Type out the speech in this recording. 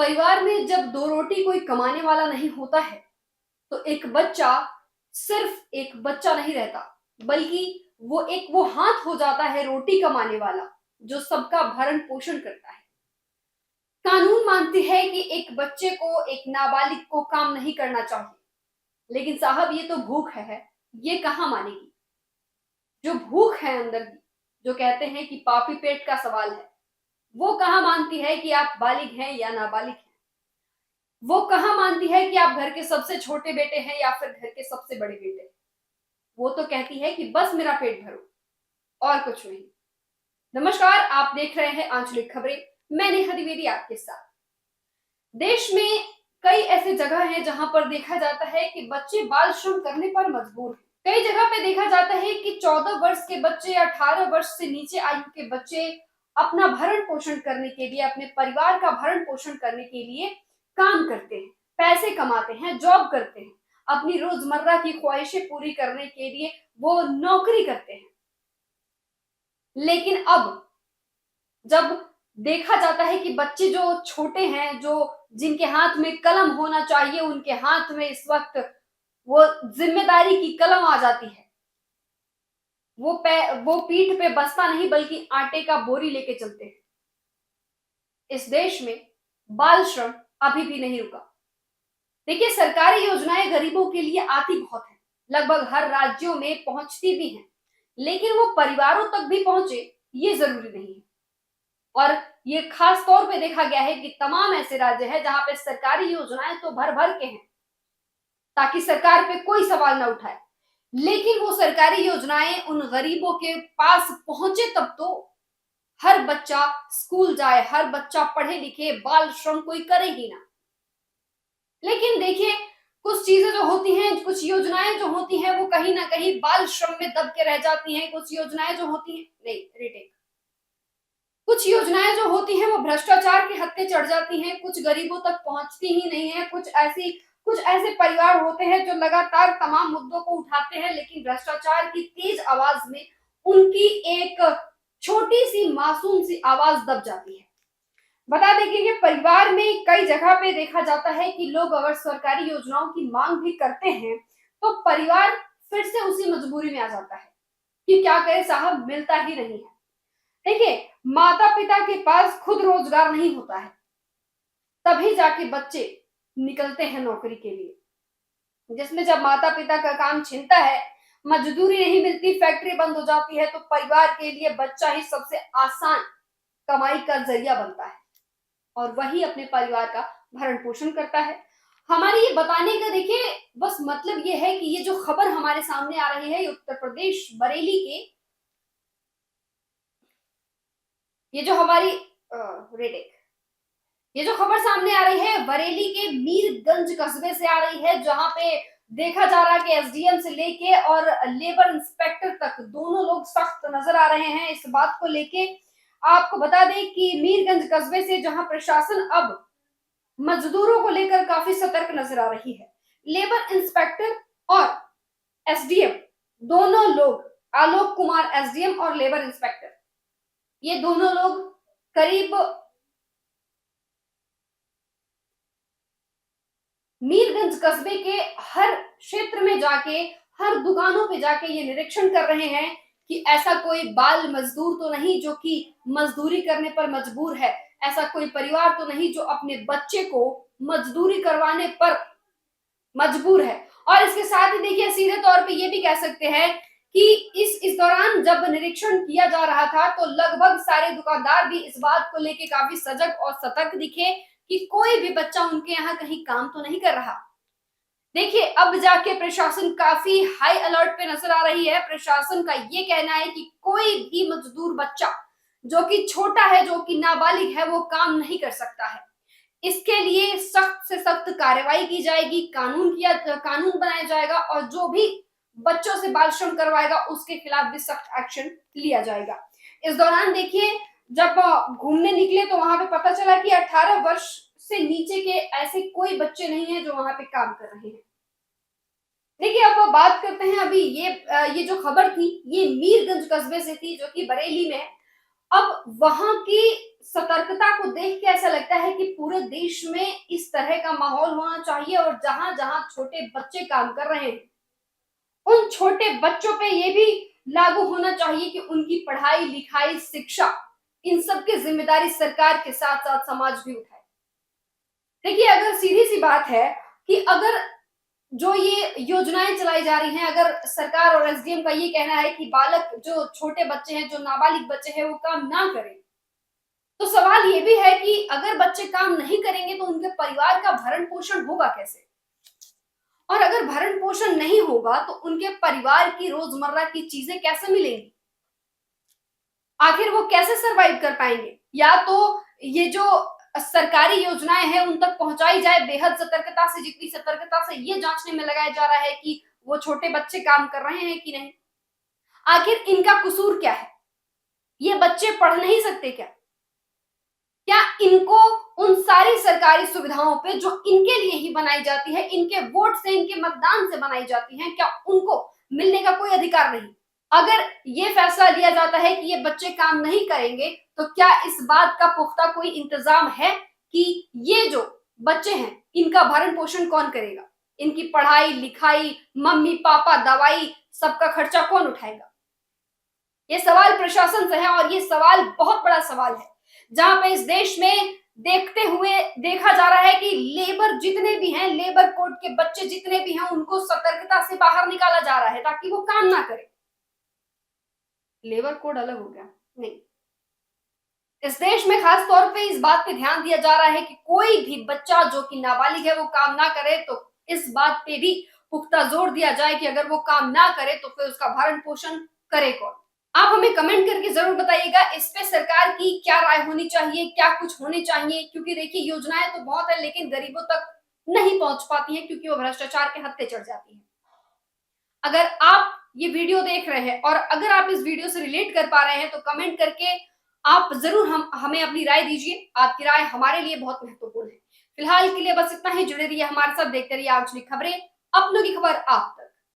परिवार में जब दो रोटी कोई कमाने वाला नहीं होता है तो एक बच्चा सिर्फ एक बच्चा नहीं रहता, बल्कि वो हाथ हो जाता है रोटी कमाने वाला, जो सबका भरण पोषण करता है। कानून मानती है कि एक बच्चे को, एक नाबालिग को काम नहीं करना चाहिए, लेकिन साहब ये तो भूख है, ये कहाँ मानेगी। जो भूख है अंदर की, जो कहते हैं कि पापी पेट का सवाल है, वो कहाँ मानती है कि आप बालिग हैं या नाबालिग हैं। वो कहाँ मानती है कि आप घर के सबसे छोटे बेटे हैं या फिर घर के सबसे बड़े बेटे। वो तो कहती है कि बस मेरा पेट भरो और कुछ नहीं। नमस्कार, आप देख रहे हैं आंचलिक खबरें। मैं नेहा द्विवेदी आपके साथ। देश में कई ऐसे जगह हैं जहां पर देखा जाता है कि बच्चे बाल श्रम करने पर मजबूर हैं। कई जगह पे देखा जाता है कि 14 वर्ष के बच्चे, 18 वर्ष से नीचे आयु के बच्चे अपना भरण पोषण करने के लिए, अपने परिवार का भरण पोषण करने के लिए काम करते हैं, पैसे कमाते हैं, जॉब करते हैं, अपनी रोजमर्रा की ख्वाहिशें पूरी करने के लिए वो नौकरी करते हैं। लेकिन अब जब देखा जाता है कि बच्चे जो छोटे हैं, जो जिनके हाथ में कलम होना चाहिए, उनके हाथ में इस वक्त वो जिम्मेदारी की कलम आ जाती है। वो पीठ पे बस्ता नहीं बल्कि आटे का बोरी लेके चलते हैं। इस देश में बाल श्रम अभी भी नहीं रुका। देखिए, सरकारी योजनाएं गरीबों के लिए आती बहुत है, लगभग हर राज्यों में पहुंचती भी हैं, लेकिन वो परिवारों तक भी पहुंचे ये जरूरी नहीं है। और ये खास तौर पे देखा गया है कि तमाम ऐसे राज्य हैं जहां पे सरकारी योजनाएं तो भर भर के हैं, ताकि सरकार पे कोई सवाल ना उठाए, लेकिन वो सरकारी योजनाएं उन गरीबों के पास पहुंचे तब तो हर बच्चा स्कूल जाए, हर बच्चा पढ़े लिखे, बाल श्रम कोई करे ही ना। लेकिन देखिए, कुछ चीजें जो होती हैं, कुछ योजनाएं जो होती हैं, वो कहीं ना कहीं बाल श्रम में दब के रह जाती हैं। कुछ योजनाएं जो होती हैं, नहीं रिटेक, कुछ योजनाएं जो होती हैं वो भ्रष्टाचार के हत्थे चढ़ जाती हैं, कुछ गरीबों तक पहुंचती ही नहीं है। कुछ ऐसे परिवार होते हैं जो लगातार तमाम मुद्दों को उठाते हैं, लेकिन भ्रष्टाचार की तेज आवाज में उनकी एक छोटी सी मासूम सी आवाज दब जाती है। बता दें कि ये परिवार में कई जगह पे देखा जाता है कि लोग अगर सरकारी योजनाओं की मांग भी करते हैं तो परिवार फिर से उसी मजबूरी में आ जाता है कि क्या करे साहब, मिलता ही नहीं है। देखिए, माता पिता के पास खुद रोजगार नहीं होता है, तभी जाके बच्चे निकलते हैं नौकरी के लिए, जिसमें जब माता पिता का काम छिनता है, मजदूरी नहीं मिलती, फैक्ट्री बंद हो जाती है, तो परिवार के लिए बच्चा ही सबसे आसान कमाई का जरिया बनता है और वही अपने परिवार का भरण पोषण करता है। हमारे ये बताने का देखिए बस मतलब ये है कि ये जो खबर हमारे सामने आ रही है, ये उत्तर प्रदेश बरेली के, ये जो हमारी रेडिक, ये जो खबर सामने आ रही है बरेली के मीरगंज कस्बे से आ रही है, जहां पे देखा जा रहा है कि एसडीएम से लेके और लेबर इंस्पेक्टर तक दोनों लोग सख्त नजर आ रहे हैं इस बात को लेके। आपको बता दें कि मीरगंज कस्बे से जहां प्रशासन अब मजदूरों को लेकर काफी सतर्क नजर आ रही है, लेबर इंस्पेक्टर और एसडीएम दोनों लोग, आलोक कुमार एसडीएम और लेबर इंस्पेक्टर, ये दोनों लोग करीब मीरगंज कस्बे के हर क्षेत्र में जाके, हर दुकानों पे जाके ये निरीक्षण कर रहे हैं कि ऐसा कोई बाल मजदूर तो नहीं जो कि मजदूरी करने पर मजबूर है, ऐसा कोई परिवार तो नहीं जो अपने बच्चे को मजदूरी करवाने पर मजबूर है। और इसके साथ ही देखिए, सीधे तौर पे ये भी कह सकते हैं कि इस दौरान जब निरीक्षण किया जा रहा था तो लगभग सारे दुकानदार भी इस बात को लेके काफी सजग और सतर्क दिखे कि कोई भी बच्चा उनके यहाँ कहीं काम तो नहीं कर रहा। देखिए, अब जाके प्रशासन काफी हाई अलर्ट पे नजर आ रही है। प्रशासन का ये कहना है कि कोई भी मजदूर बच्चा जो कि छोटा है, जो कि नाबालिग है, वो काम नहीं कर सकता है। इसके लिए सख्त से सख्त कार्रवाई की जाएगी, कानून बनाया जाएगा और जो भी बच्चों से बाल श्रम करवाएगा उसके खिलाफ भी सख्त एक्शन लिया जाएगा। इस दौरान देखिए, जब घूमने निकले तो वहां पे पता चला कि 18 वर्ष से नीचे के ऐसे कोई बच्चे नहीं है जो वहां पे काम कर रहे हैं। देखिए, अब बात करते हैं, अभी ये जो खबर थी ये मीरगंज कस्बे से थी जो कि बरेली में है। अब वहां की सतर्कता को देख के ऐसा लगता है कि पूरे देश में इस तरह का माहौल होना चाहिए और जहां जहां छोटे बच्चे काम कर रहे हैं उन छोटे बच्चों पे ये भी लागू होना चाहिए कि उनकी पढ़ाई लिखाई शिक्षा इन सब की जिम्मेदारी सरकार के साथ साथ समाज भी उठाए। देखिए, अगर सीधी सी बात है कि अगर जो ये योजनाएं चलाई जा रही हैं, अगर सरकार और एसडीएम का ये कहना है कि बालक जो छोटे बच्चे हैं, जो नाबालिग बच्चे हैं, वो काम ना करें, तो सवाल ये भी है कि अगर बच्चे काम नहीं करेंगे तो उनके परिवार का भरण पोषण होगा कैसे? और अगर भरण पोषण नहीं होगा तो उनके परिवार की रोजमर्रा की चीजें कैसे मिलेंगी? आखिर वो कैसे सरवाइव कर पाएंगे? या तो ये जो सरकारी योजनाएं हैं उन तक पहुंचाई जाए बेहद सतर्कता से, जितनी सतर्कता से ये जांचने में लगाया जा रहा है कि वो छोटे बच्चे काम कर रहे हैं कि नहीं। आखिर इनका कसूर क्या है? ये बच्चे पढ़ नहीं सकते क्या? क्या इनको उन सारी सरकारी सुविधाओं पे जो इनके लिए ही बनाई जाती है, इनके वोट से, इनके मतदान से बनाई जाती हैं, क्या उनको मिलने का कोई अधिकार नहीं? अगर ये फैसला लिया जाता है कि ये बच्चे काम नहीं करेंगे, तो क्या इस बात का पुख्ता कोई इंतजाम है कि ये जो बच्चे हैं इनका भरण पोषण कौन करेगा? इनकी पढ़ाई लिखाई, मम्मी पापा, दवाई, सबका खर्चा कौन उठाएगा? ये सवाल प्रशासन से है और ये सवाल बहुत बड़ा सवाल है, जहां पे इस देश में देखते हुए देखा जा रहा है कि लेबर जितने भी हैं, लेबर कोड के बच्चे जितने भी हैं, उनको सतर्कता से बाहर निकाला जा रहा है ताकि वो काम ना करें। लेबर कोड अलग हो गया? नहीं, इस देश में खास तौर पे इस बात पे ध्यान दिया जा रहा है कि कोई भी बच्चा जो कि नाबालिग है वो काम ना करे, तो इस बात पे भी पुख्ता जोर दिया जाए कि अगर वो काम ना करे तो फिर उसका भरण पोषण करे कौन। आप हमें कमेंट करके जरूर बताइएगा इस पे सरकार की क्या राय होनी चाहिए, क्या कुछ होने चाहिए, क्योंकि देखिए योजनाएं तो बहुत है लेकिन गरीबों तक नहीं पहुंच पाती हैं क्योंकि वो भ्रष्टाचार के हत्थे चढ़ जाती है। अगर आप ये वीडियो देख रहे हैं और अगर आप इस वीडियो से रिलेट कर पा रहे हैं तो कमेंट करके आप जरूर हमें अपनी राय दीजिए। आपकी राय हमारे लिए बहुत महत्वपूर्ण है। फिलहाल के लिए बस इतना ही। जुड़े रहिए हमारे साथ, देखते रहिए आंचलिक खबरें, अपनों की खबर आप तक।